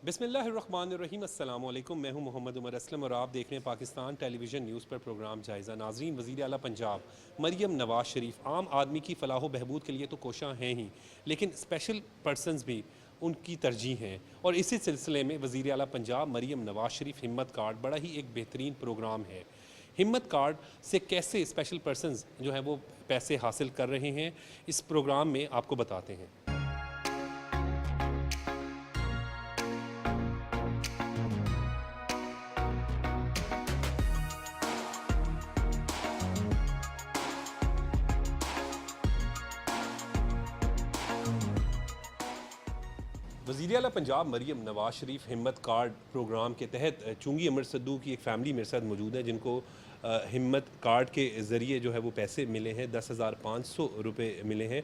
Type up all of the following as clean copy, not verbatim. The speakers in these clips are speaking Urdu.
بسم اللہ الرحمن الرحیم، السلام علیکم۔ میں ہوں محمد عمر اسلم اور آپ دیکھ رہے ہیں پاکستان ٹیلی ویژن نیوز پر پروگرام جائزہ۔ ناظرین، وزیر اعلیٰ پنجاب مریم نواز شریف عام آدمی کی فلاح و بہبود کے لیے تو کوشاں ہیں ہی، لیکن اسپیشل پرسنز بھی ان کی ترجیح ہیں، اور اسی سلسلے میں وزیر اعلیٰ پنجاب مریم نواز شریف ہمت کارڈ بڑا ہی ایک بہترین پروگرام ہے۔ ہمت کارڈ سے کیسے اسپیشل پرسنز جو ہیں وہ پیسے حاصل کر رہے ہیں، اس پروگرام میں آپ کو بتاتے ہیں۔ وزیر اعلیٰ پنجاب مریم نواز شریف ہمت کارڈ پروگرام کے تحت چونگی امر صدو کی ایک فیملی میرے ساتھ موجود ہے، جن کو ہمت کارڈ کے ذریعے جو ہے وہ پیسے ملے ہیں، 10,500 روپے ملے ہیں۔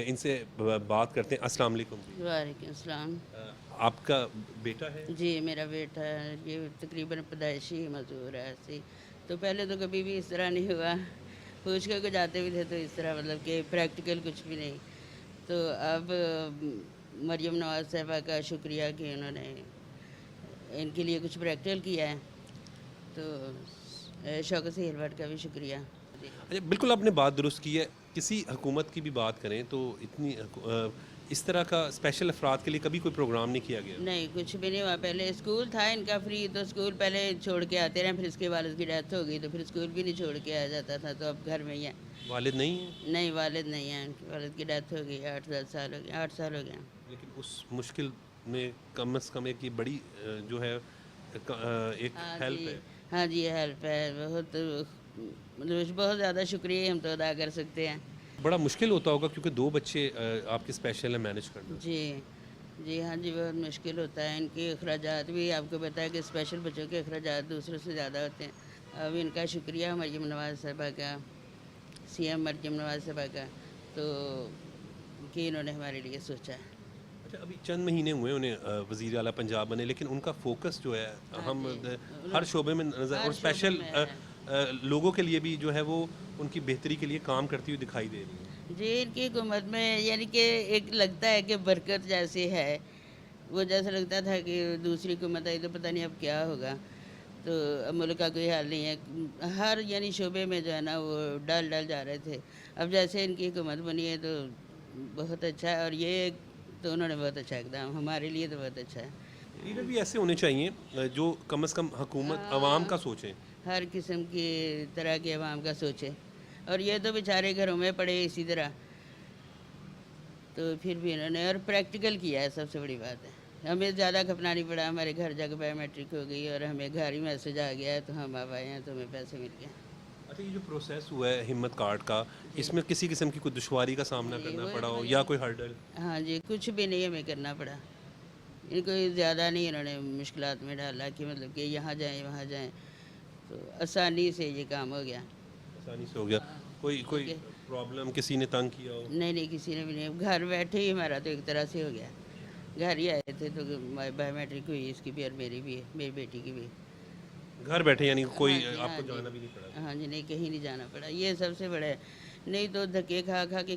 ان سے بات کرتے ہیں۔ السلام علیکم جی۔ وعلیکم السلام۔ آپ کا بیٹا ہے؟ جی میرا بیٹا ہے، یہ تقریباً پیدائشی معذور ہے ایسی، تو پہلے تو کبھی بھی اس طرح نہیں ہوا، پوچھ کے کچھ آتے بھی تھے تو اس طرح مطلب کہ پریکٹیکل کچھ بھی نہیں۔ تو اب مریم نواز صاحبہ کا شکریہ کہ انہوں نے ان کے لیے کچھ پریکٹیکل کیا ہے، تو شوکت سہیل بٹ کا بھی شکریہ۔ اچھا، بالکل آپ نے بات درست کی ہے۔ کسی حکومت کی بھی بات کریں تو اتنی اس طرح کا اسپیشل افراد کے لیے کبھی کوئی پروگرام نہیں کیا گیا۔ نہیں، کچھ بھی نہیں ہوا۔ پہلے اسکول تھا ان کا فری، تو اسکول پہلے چھوڑ کے آتے رہے، پھر اس کے والد کی ڈیتھ ہو گئی تو پھر اسکول بھی نہیں چھوڑ کے آیا جاتا تھا، تو اب گھر میں ہی ہے۔ والد نہیں ہیں؟ نہیں، والد نہیں ہیں، ان کے والد کی ڈیتھ ہو گئی، 8-10 سال ہو گئے، 8 سال ہو گئے ہیں۔ لیکن اس مشکل میں کم از کم ایک یہ بڑی جو ہے ایک ہاں ہیلپ جی، ہے۔ ہاں جی، ہیلپ ہے بہت، مطلب بہت زیادہ شکریہ ہم تو ادا کر سکتے ہیں۔ بڑا مشکل ہوتا ہوگا کیونکہ 2 بچے آپ کے اسپیشل ہیں مینیج کرنا۔ جی جی، ہاں جی، بہت مشکل ہوتا ہے۔ ان کے اخراجات بھی آپ کو پتہ ہے کہ اسپیشل بچوں کے اخراجات دوسروں سے زیادہ ہوتے ہیں۔ اب ان کا شکریہ مریم نواز صاحبہ کا، سی ایم مریم نواز صاحبہ کا، تو کہ انہوں نے ہمارے لیے سوچا ہے۔ اچھا، ابھی چند مہینے ہوئے انہیں وزیر اعلیٰ پنجاب بنے، لیکن ان کا فوکس جو ہے ہم ہر شعبے میں نظر، اور ہر شعبے اسپیشل میں ہے۔ لوگوں کے لیے بھی جو ہے وہ ان کی بہتری کے لیے کام کرتی ہوئی دکھائی دے رہی ہے۔ جی، ان کی حکومت میں یعنی کہ ایک لگتا ہے کہ برکت جیسی ہے، وہ جیسا لگتا تھا کہ دوسری حکومت آئی تو پتہ نہیں اب کیا ہوگا، تو اب ملک کا کوئی حال نہیں ہے۔ ہر یعنی شعبے میں جو ہے نا وہ ڈل جا رہے تھے، اب جیسے ان کی حکومت بنی ہے تو بہت اچھا ہے، اور یہ تو انہوں نے بہت اچھا اقدام، ہمارے لیے تو بہت اچھا ہے۔ لیڈر بھی ایسے ہونے چاہیے جو کم از کم حکومت عوام کا سوچیں۔ ہر قسم کی طرح کے عوام کا سوچے، اور یہ تو بیچارے گھروں میں پڑے اسی طرح، تو پھر بھی انہوں نے اور پریکٹیکل کیا ہے، سب سے بڑی بات ہے۔ ہمیں زیادہ کھپنا نہیں پڑا، ہمارے گھر جا کے بایو میٹرک ہو گئی اور ہمیں گھر ہی میسج آ گیا ہے، تو ہم اب آئے ہیں تو ہمیں پیسے مل گئے۔ اچھا، یہ جو پروسیس ہوا ہے ہمت کارڈ کا، اس میں کسی قسم کی کوئی دشواری کا سامنا جی، کرنا وہ پڑا ہو تو یا کوئی ہرڈل؟ ہاں جی، کچھ بھی نہیں ہمیں کرنا پڑا، ان کو زیادہ نہیں انہوں نے مشکلات میں ڈالا کہ مطلب کہ یہاں جائیں وہاں جائیں، تو آسانی سے یہ کام ہو گیا۔ آسانی سے ہو گیا؟ کوئی کیونکہ پرابلم، کسی نے تنگ کیا ہو؟ نہیں، کسی نے بھی نہیں، گھر بیٹھے ہی ہمارا تو ایک طرح سے ہو گیا، گھر ہی آئے تھے تو بایو میٹرک ہوئی، اس کی بھی اور میری بھی، میری بیٹی کی بھی۔ گھر بیٹھے یعنی کوئی ہاں جی، آپ ہاں کو جی، جانا بھی نہیں پڑا؟ ہاں جی، نہیں کہیں نہیں جانا پڑا، یہ سب سے بڑا ہے، نہیں تو دھکے کھا کے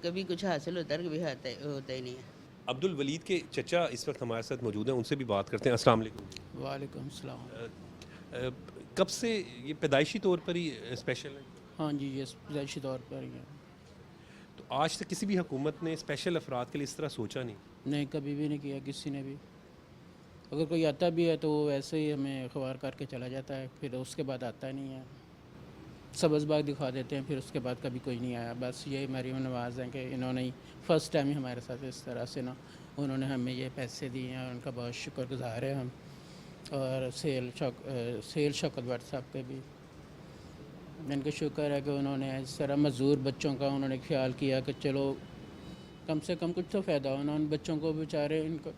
کبھی کچھ حاصل ہوتا ہے، کبھی ہوتا ہی نہیں ہے۔ عبد الولید کے چچا اس وقت ہمارے ساتھ موجود ہیں، ان سے بھی بات کرتے ہیں۔ السلام علیکم۔ وعلیکم السلام۔ کب سے یہ پیدائشی طور پر ہی اسپیشل ہے؟ ہاں جی، یہ پیدائشی طور پر ہی ہے۔ تو آج تک کسی بھی حکومت نے اسپیشل افراد کے لیے اس طرح سوچا نہیں؟ نہیں، کبھی بھی نہیں کیا کسی نے بھی۔ اگر کوئی آتا بھی ہے تو وہ ویسے ہی ہمیں اخبار کر کے چلا جاتا ہے، پھر اس کے بعد آتا نہیں ہے، سبز باغ دکھا دیتے ہیں، پھر اس کے بعد کبھی کوئی نہیں آیا۔ بس یہی مریم نواز ہیں کہ انہوں نے ہی فرسٹ ٹائم ہی ہمارے ساتھ اس طرح سے نا انہوں نے ہمیں یہ پیسے دیے ہیں، اور ان کا بہت شکر گزار ہیں ہم، اور سیل شوکت بٹ صاحب پہ بھی ان کا شکر ہے کہ انہوں نے اس طرح مزدور بچوں کا انہوں نے خیال کیا کہ چلو کم سے کم کچھ تو فائدہ ہو نا ان بچوں کو، بیچارے ان کو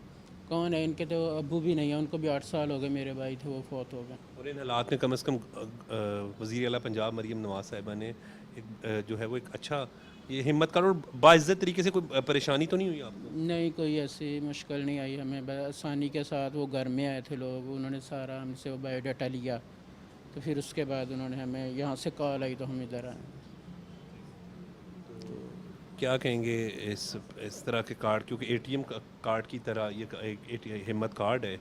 کون ہے، ان کے تو ابو بھی نہیں ہیں، ان کو بھی 8 سال ہو گئے، میرے بھائی تھے وہ فوت ہو گئے۔ اور ان حالات میں کم از کم وزیر اعلیٰ پنجاب مریم نواز صاحبہ نے جو ہے وہ ایک اچھا یہ ہمت کر، اور باعزت طریقے سے کوئی پریشانی تو نہیں ہوئی آپ کو؟ نہیں، کوئی ایسی مشکل نہیں آئی ہمیں، آسانی کے ساتھ وہ گھر میں آئے تھے لوگ، انہوں نے سارا ہم سے وہ بایو ڈاٹا لیا، تو پھر اس کے بعد انہوں نے ہمیں یہاں سے کال آئی تو ہم ادھر آئے۔ کیا کہیں گے اس طرح کے کارڈ، کیونکہ اے ٹی ایم کارڈ کی طرح یہ ایک ہمت کارڈ ہے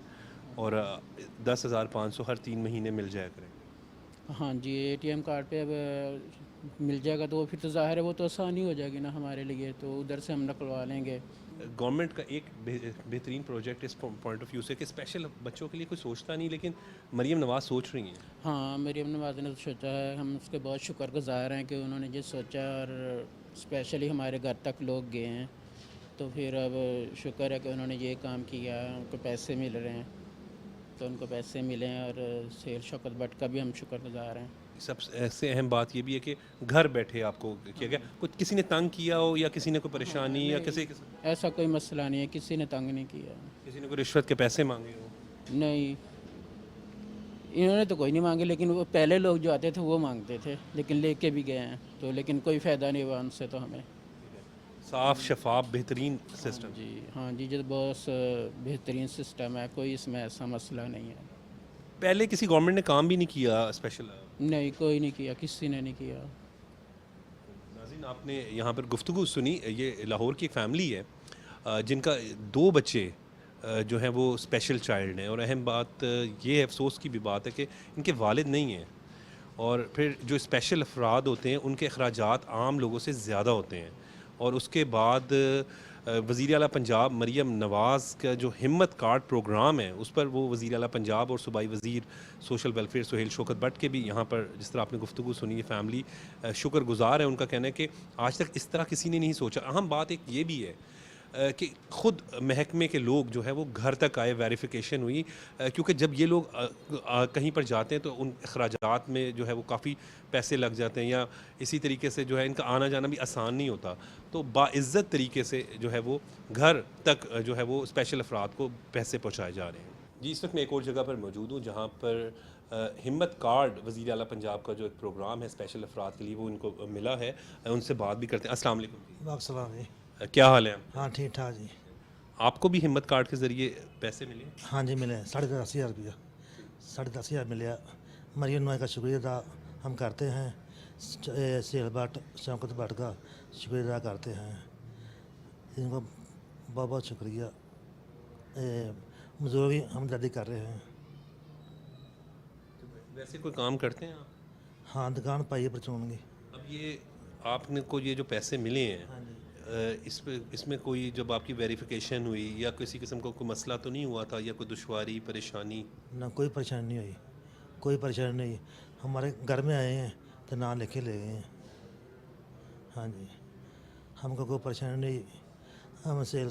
اور 10,500 ہر 3 مہینے مل جایا کریں؟ ہاں جی، اے ٹی ایم کارڈ پہ اب مل جائے گا تو پھر تو ظاہر ہے وہ تو آسانی ہو جائے گی نا ہمارے لیے، تو ادھر سے ہم نکلوا لیں گے. گورنمنٹ کا ایک بہترین پروجیکٹ اس پوائنٹ آف ویو سے کہ اسپیشل بچوں کے لیے کوئی سوچتا نہیں، لیکن مریم نواز سوچ رہی ہیں. ہاں، مریم نواز نے تو سوچا ہے، ہم اس کے بہت شکر گزار ہیں کہ انہوں نے یہ سوچا اور اسپیشلی ہمارے گھر تک لوگ گئے ہیں. تو پھر اب شکر ہے کہ انہوں نے یہ کام کیا، ان کو پیسے مل رہے ہیں تو ان کو پیسے ملیں، اور سیل شوکت بٹ کا بھی ہم شکر گزار ہیں. سب سے اہم بات یہ بھی ہے کہ گھر بیٹھے آپ کو کیا گیا، کچھ کسی نے تنگ کیا ہو یا کسی نے کوئی پریشانی یا ایسا کوئی مسئلہ نہیں ہے، کسی نے تنگ نہیں کیا. کسی نے کوئی رشوت کے پیسے مانگے ہو؟ نہیں، انہوں نے تو کوئی نہیں مانگے، لیکن وہ پہلے لوگ جو آتے تھے وہ مانگتے تھے، لیکن لے کے بھی گئے ہیں تو، لیکن کوئی فائدہ نہیں ہوا ان سے تو ہمیں. صاف شفاف بہترین سسٹم. جی ہاں جی، جو بہت بہترین سسٹم ہے، کوئی اس میں ایسا مسئلہ نہیں ہے. پہلے کسی گورنمنٹ نے کام بھی نہیں کیا اسپیشل؟ نہیں، کوئی نہیں کیا، کسی نے نہیں کیا. ناظرین، آپ نے یہاں پر گفتگو سنی. یہ لاہور کی ایک فیملی ہے جن کا 2 بچے جو ہیں وہ اسپیشل چائلڈ ہیں، اور اہم بات یہ افسوس کی بھی بات ہے کہ ان کے والد نہیں ہیں، اور پھر جو اسپیشل افراد ہوتے ہیں ان کے اخراجات عام لوگوں سے زیادہ ہوتے ہیں. اور اس کے بعد وزیر اعلیٰ پنجاب مریم نواز کا جو ہمت کارڈ پروگرام ہے اس پر وہ وزیر اعلیٰ پنجاب اور صوبائی وزیر social welfare Sohail Shaukat but کے بھی یہاں پر جس طرح آپ نے گفتگو سنی، یہ فیملی شکر گزار ہے. ان کا کہنا ہے کہ آج تک اس طرح کسی نے نہیں سوچا. اہم بات ایک یہ بھی ہے کہ خود محکمے کے لوگ جو ہے وہ گھر تک آئے، ویریفیکیشن ہوئی، کیونکہ جب یہ لوگ کہیں پر جاتے ہیں تو ان اخراجات میں جو ہے وہ کافی پیسے لگ جاتے ہیں، یا اسی طریقے سے جو ہے ان کا آنا جانا بھی آسان نہیں ہوتا. تو باعزت طریقے سے جو ہے وہ گھر تک جو ہے وہ اسپیشل افراد کو پیسے پہنچائے جا رہے ہیں. جی، اس وقت میں ایک اور جگہ پر موجود ہوں جہاں پر ہمت کارڈ وزیر اعلیٰ پنجاب کا جو ایک پروگرام ہے اسپیشل افراد کے لیے وہ ان کو ملا ہے. ان سے بات بھی کرتے ہیں. السلام علیکم. وعلیکم السلام جی. کیا حال ہے؟ ہاں ٹھیک ٹھاک جی. آپ کو بھی ہمت کارڈ کے ذریعے پیسے ملے؟ ہاں جی ملے 10,500 روپیہ، 10,500 ملیا. مریم نواز کا شکریہ ادا ہم کرتے ہیں، سیل بٹ شوکت بٹ کا شکریہ ادا کرتے ہیں. ان کو بہت بہت شکریہ. مزدوروں کی ہمدردی کر رہے ہیں. ویسے کوئی کام کرتے ہیں آپ؟ ہاں، دکان پائی ہے پرچون کی. اب یہ آپ نے کو یہ جو پیسے ملے ہیں ہاں جی. اس میں کوئی جب آپ کی ویریفیکیشن ہوئی یا کسی قسم کا کوئی مسئلہ تو نہیں ہوا تھا یا کوئی دشواری پریشانی؟ نہ کوئی پریشانی نہیں ہوئی، کوئی پریشانی نہیں. ہمارے گھر میں آئے ہیں تو نام لکھ کے لے گئے ہیں. ہاں جی، ہم کو کوئی پریشانی نہیں. ہم سیل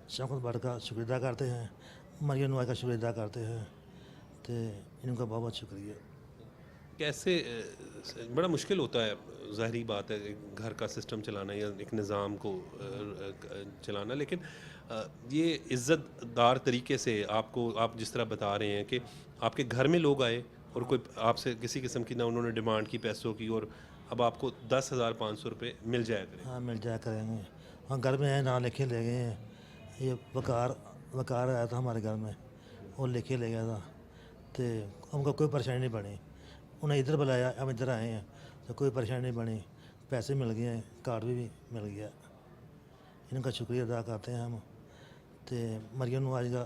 شوکت بٹ کا شکریہ ادا کرتے ہیں، مریم نواز کا شکریہ ادا کرتے ہیں. تو ان کا بہت بہت شکریہ. کیسے بڑا مشکل ہوتا ہے، ظاہری بات ہے گھر کا سسٹم چلانا یا ایک نظام کو چلانا، لیکن یہ عزت دار طریقے سے آپ جس طرح بتا رہے ہیں کہ آپ کے گھر میں لوگ آئے اور کوئی آپ سے کسی قسم کی نہ انہوں نے ڈیمانڈ کی پیسوں کی، اور اب آپ کو 10,500 روپے مل جایا کریں. ہاں مل جایا کریں گے. ہاں گھر میں آئے نام لکھے لے گئے ہیں. یہ وقار آیا تھا ہمارے گھر میں، وہ لکھے لے گیا تھا. تو ہم کو کوئی پریشانی نہیں بنی. انہیں ادھر بلایا، ہم ادھر آئے ہیں تو کوئی پریشانی نہیں بنی. پیسے مل گئے ہیں، کارڈ بھی مل گیا. ان کا شکریہ ادا کرتے ہیں ہم. تو مریم نواز کا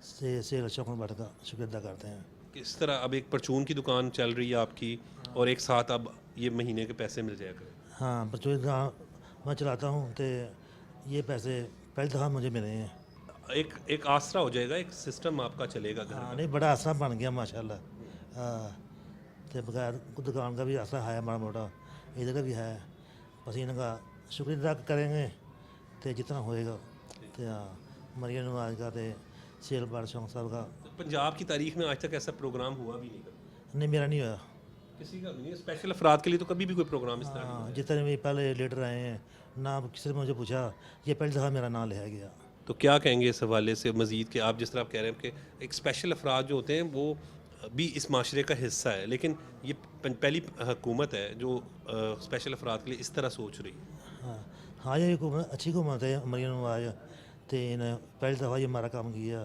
سیل شوکت بٹ کا شکریہ ادا کرتے ہیں. کس طرح اب ایک پرچون کی دکان چل رہی ہے آپ کی، اور ایک ساتھ اب یہ مہینے کے پیسے مل جایا کریں؟ ہاں، پرچون کی دکان میں چلاتا ہوں تو یہ پیسے پہلی دفعہ مجھے ملے ہیں. ایک آسرا ہو جائے گا، ایک سسٹم آپ کا چلے گا گھر ہاں کا. نہیں، بڑا آسرا بن گیا ماشاء اللہ. ہاں، تو بغیر دکان کا بھی آسرا ہے، ماڑا موٹا ادھر کا بھی ہے. بس ان کا شکریہ ادا کریں گے تو جتنا ہوئے گا. تو مریم نواز کا تو سیل بٹ شوکت صاحب کا. پنجاب کی تاریخ میں آج تک ایسا پروگرام ہوا بھی نہیں. نہیں، میرا نہیں ہوا. کسی کا بھی نہیں. اسپیشل افراد کے لیے تو کبھی بھی کوئی پروگرام اس طرح ہاں، جتنے بھی پہلے لیڈر آئے ہیں نہ کسی نے مجھے پوچھا. یہ پہلی دفعہ میرا نام لیا گیا. تو کیا کہیں گے اس حوالے سے مزید کہ آپ جس طرح آپ کہہ رہے ہیں کہ ایک اسپیشل افراد جو ہوتے ہیں وہ بھی اس معاشرے کا حصہ ہے، لیکن یہ پہلی حکومت ہے جو اسپیشل افراد کے لیے اس طرح سوچ رہی ہے. ہاں ہاں، یہ حکومت اچھی حکومت ہے مریم نواز. تو انہیں پہلی دفعہ یہ ہمارا کام کیا.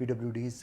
PWDs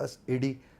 AD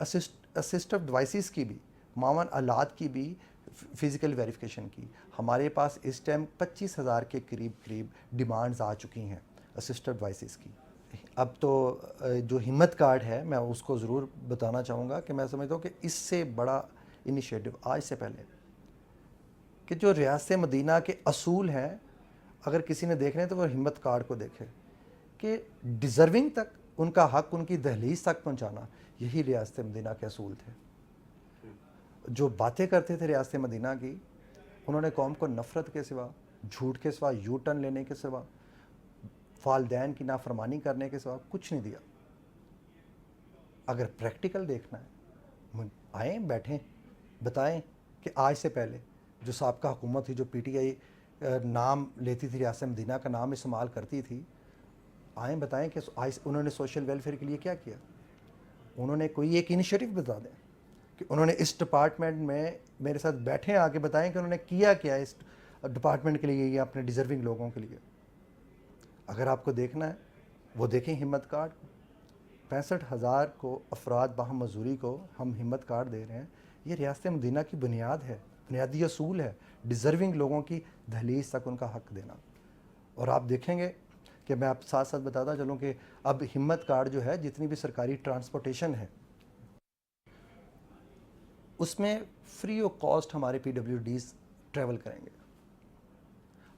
اسسٹو ڈیوائسز کی بھی، معاون آلات کی بھی فزیکل ویریفیکیشن کی. ہمارے پاس اس ٹائم 25,000 کے قریب ڈیمانڈز آ چکی ہیں اسسٹو ڈیوائسز کی. اب تو جو ہمت کارڈ ہے میں اس کو ضرور بتانا چاہوں گا کہ میں سمجھتا ہوں کہ اس سے بڑا انیشیٹو آج سے پہلے کہ جو ریاست مدینہ کے اصول ہیں، اگر کسی نے دیکھنے تو وہ ہمت کارڈ کو دیکھے کہ ڈیزرونگ تک ان کا حق ان کی دہلیز تک پہنچانا، یہی ریاست مدینہ کے اصول تھے. جو باتیں کرتے تھے ریاست مدینہ کی، انہوں نے قوم کو نفرت کے سوا، جھوٹ کے سوا، یو ٹرن لینے کے سوا، والدین کی نافرمانی کرنے کے سوا کچھ نہیں دیا. اگر پریکٹیکل دیکھنا ہے، آئیں بیٹھیں بتائیں کہ آج سے پہلے جو سابقہ حکومت تھی، جو پی ٹی آئی نام لیتی تھی، ریاست مدینہ کا نام استعمال کرتی تھی، آئیں بتائیں کہ انہوں نے سوشل ویلفیئر کے لیے کیا کیا. انہوں نے کوئی ایک انیشیٹو بتا دیں کہ انہوں نے اس ڈپارٹمنٹ میں میرے ساتھ بیٹھیں، آگے بتائیں کہ انہوں نے کیا کیا اس ڈپارٹمنٹ کے لیے یا اپنے ڈیزرونگ لوگوں کے لیے. اگر آپ کو دیکھنا ہے وہ دیکھیں ہمت کارڈ. 65,000 کو افراد باہم مزدوری کو ہم ہمت کارڈ دے رہے ہیں. یہ ریاست مدینہ کی بنیاد ہے، بنیادی اصول ہے، ڈیزرونگ لوگوں کی دہلیز تک ان کا حق دینا. اور آپ دیکھیں گے کہ میں آپ ساتھ ساتھ بتاتا چلوں کہ اب ہمت کارڈ جو ہے، جتنی بھی سرکاری ٹرانسپورٹیشن ہے اس میں فری آف کاسٹ ہمارے پی ڈبلیو ڈیز ٹریول کریں گے.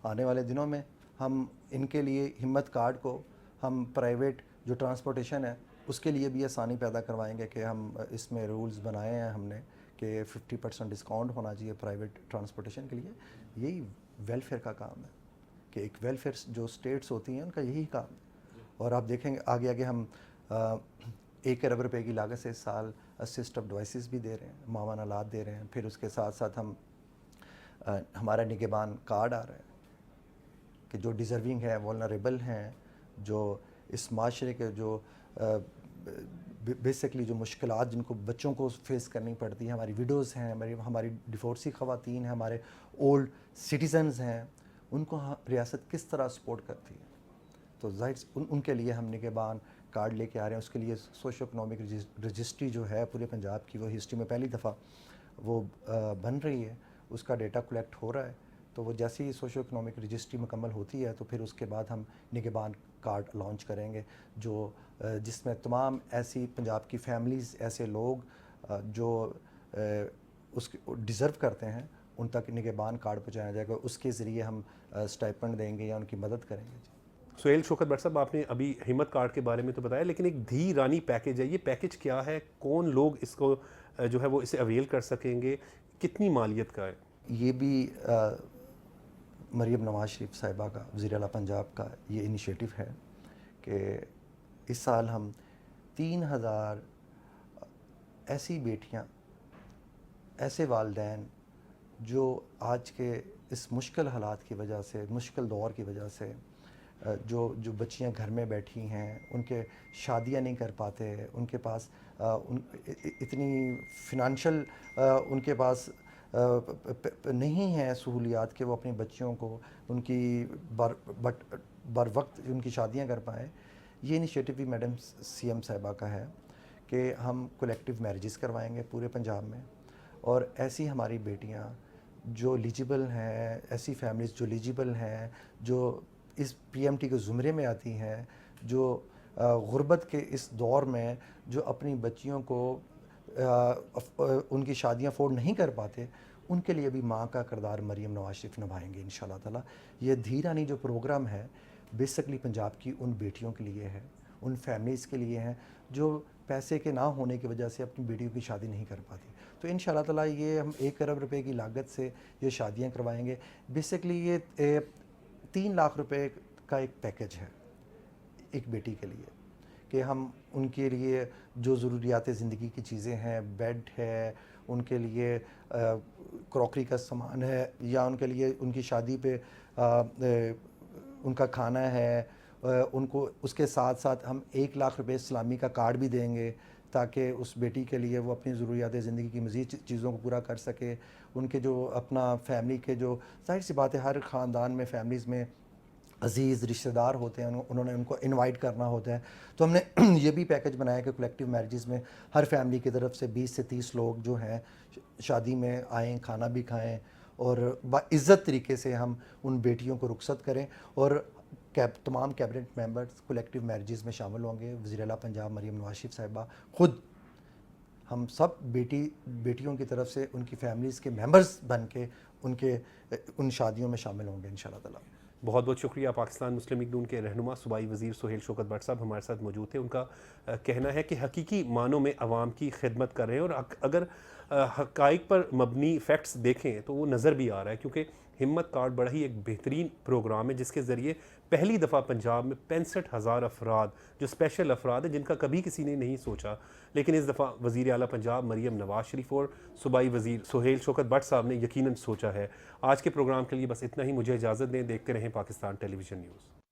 آنے والے دنوں میں ہم ان کے لیے ہمت کارڈ کو ہم پرائیویٹ جو ٹرانسپورٹیشن ہے اس کے لیے بھی آسانی پیدا کروائیں گے کہ ہم اس میں رولز بنائے ہیں ہم نے کہ 50% ڈسکاؤنٹ ہونا چاہیے پرائیویٹ ٹرانسپورٹیشن کے لیے. یہی ویلفیئر کا کام ہے کہ ایک ویلفیئر جو اسٹیٹس ہوتی ہیں ان کا یہی کام ہے. اور آپ دیکھیں گے آگے آگے ہم 1 ارب روپے کی لاگت سے اس سال اسسٹو ڈیوائسز بھی دے رہے ہیں، معاون آلات دے رہے ہیں. پھر اس کے ساتھ ساتھ ہم ہمارا نگہبان کارڈ آ رہا ہے کہ جو ڈیزرونگ ہے، وولنریبل ہیں، جو اس معاشرے کے جو بیسکلی جو مشکلات جن کو بچوں کو فیس کرنی پڑتی ہیں، ہماری ویڈوز ہیں، ہماری ڈیفورسی خواتین ہیں، ہمارے اولڈ سٹیزنز ہیں، ان کو ریاست کس طرح سپورٹ کرتی ہے. تو ظاہر ان کے لیے ہم نگہبان کارڈ لے کے آ رہے ہیں. اس کے لیے سوشو اکنامک رجسٹری جو ہے پورے پنجاب کی، وہ ہسٹری میں پہلی دفعہ وہ بن رہی ہے، اس کا ڈیٹا کلیکٹ ہو رہا ہے. تو وہ جیسی سوشو اکنامک رجسٹری مکمل ہوتی ہے تو پھر اس کے بعد ہم نگہبان کارڈ لانچ کریں گے، جو جس میں تمام ایسی پنجاب کی فیملیز، ایسے لوگ جو اس ڈیزرو کرتے ہیں، ان تک نگہبان کارڈ پہنچایا جائے گا. اس کے ذریعے ہم اسٹائپنڈ دیں گے یا ان کی مدد کریں گے. سہیل شوکت بٹ صاحب، آپ نے ابھی ہمت کارڈ کے بارے میں تو بتایا، لیکن ایک دھی رانی پیکیج ہے، یہ پیکیج کیا ہے؟ کون لوگ اس کو جو ہے وہ اسے اویل کر سکیں گے؟ کتنی مالیت کا ہے؟ یہ بھی مریم نواز شریف صاحبہ کا، وزیر اعلیٰ پنجاب کا یہ انیشیٹو ہے کہ اس سال ہم 3,000 ایسی بیٹیاں، ایسے والدین جو آج کے اس مشکل حالات کی وجہ سے، مشکل دور کی وجہ سے جو بچیاں گھر میں بیٹھی ہیں، ان کے شادیاں نہیں کر پاتے، ان کے پاس اتنی فنانشل ان کے پاس نہیں ہے سہولیات کہ وہ اپنی بچیوں کو ان کی بر وقت ان کی شادیاں کر پائیں. یہ انیشیٹو بھی میڈم سی ایم صاحبہ کا ہے کہ ہم کولیکٹیو میرجز کروائیں گے پورے پنجاب میں. اور ایسی ہماری بیٹیاں جو ایلیجیبل ہیں، ایسی فیملیز جو ایلیجیبل ہیں، جو اس پی ایم ٹی کے زمرے میں آتی ہیں، جو غربت کے اس دور میں جو اپنی بچیوں کو ان کی شادیاں افورڈ نہیں کر پاتے، ان کے لیے بھی ماں کا کردار مریم نواز شریف نبھائیں گے انشاءاللہ تعالیٰ. یہ دھیرانی جو پروگرام ہے بیسکلی پنجاب کی ان بیٹیوں کے لیے ہے، ان فیملیز کے لیے ہیں جو پیسے کے نہ ہونے کی وجہ سے اپنی بیٹیوں کی شادی نہیں کر پاتی. تو انشاءاللہ تعالیٰ یہ ہم 1 ارب روپے کی لاگت سے یہ شادیاں کروائیں گے. بیسکلی یہ 3 لاکھ روپے کا ایک پیکیج ہے ایک بیٹی کے لیے کہ ہم ان کے لیے جو ضروریات زندگی کی چیزیں ہیں، بیڈ ہے، ان کے لیے کراکری کا سامان ہے، یا ان کے لیے ان کی شادی پہ ان کا کھانا ہے، ان کو اس کے ساتھ ساتھ ہم 1 لاکھ روپے اسلامی کا کارڈ بھی دیں گے تاکہ اس بیٹی کے لیے وہ اپنی ضروریات زندگی کی مزید چیزوں کو پورا کر سکے. ان کے جو اپنا فیملی کے جو ظاہر سی بات ہے ہر خاندان میں، فیملیز میں عزیز رشتہ دار ہوتے ہیں انہوں نے ان کو انوائٹ کرنا ہوتا ہے. تو ہم نے یہ بھی پیکج بنایا کہ کولیکٹیو میرجز میں ہر فیملی کی طرف سے 20 سے 30 لوگ جو ہیں شادی میں آئیں, کھانا بھی کھائیں اور باعزت طریقے سے ہم ان بیٹیوں کو رخصت کریں. اور تمام کیبنٹ ممبرز کولیکٹیو میرجز میں شامل ہوں گے. وزیر اعلیٰ پنجاب مریم نواز شریف صاحبہ خود, ہم سب بیٹیوں کی طرف سے ان کی فیملیز کے ممبرز بن کے ان شادیوں میں شامل ہوں گے انشاءاللہ تعالیٰ. بہت بہت شکریہ. پاکستان مسلم لیگ نون کے رہنما صوبائی وزیر سہیل شوکت بٹ صاحب ہمارے ساتھ موجود تھے. ان کا کہنا ہے کہ حقیقی معنوں میں عوام کی خدمت کر رہے ہیں, اور اگر حقائق پر مبنی فیکٹس دیکھیں تو وہ نظر بھی آ رہا ہے, کیونکہ ہمت کارڈ بڑا ہی ایک بہترین پروگرام ہے جس کے ذریعے پہلی دفعہ پنجاب میں 65,000 افراد جو اسپیشل افراد ہیں جن کا کبھی کسی نے نہیں سوچا, لیکن اس دفعہ وزیر اعلیٰ پنجاب مریم نواز شریف اور صوبائی وزیر سہیل شوکت بٹ صاحب نے یقیناً سوچا ہے. آج کے پروگرام کے لیے بس اتنا ہی. مجھے اجازت دیں. دیکھتے رہیں پاکستان ٹیلی ویژن نیوز.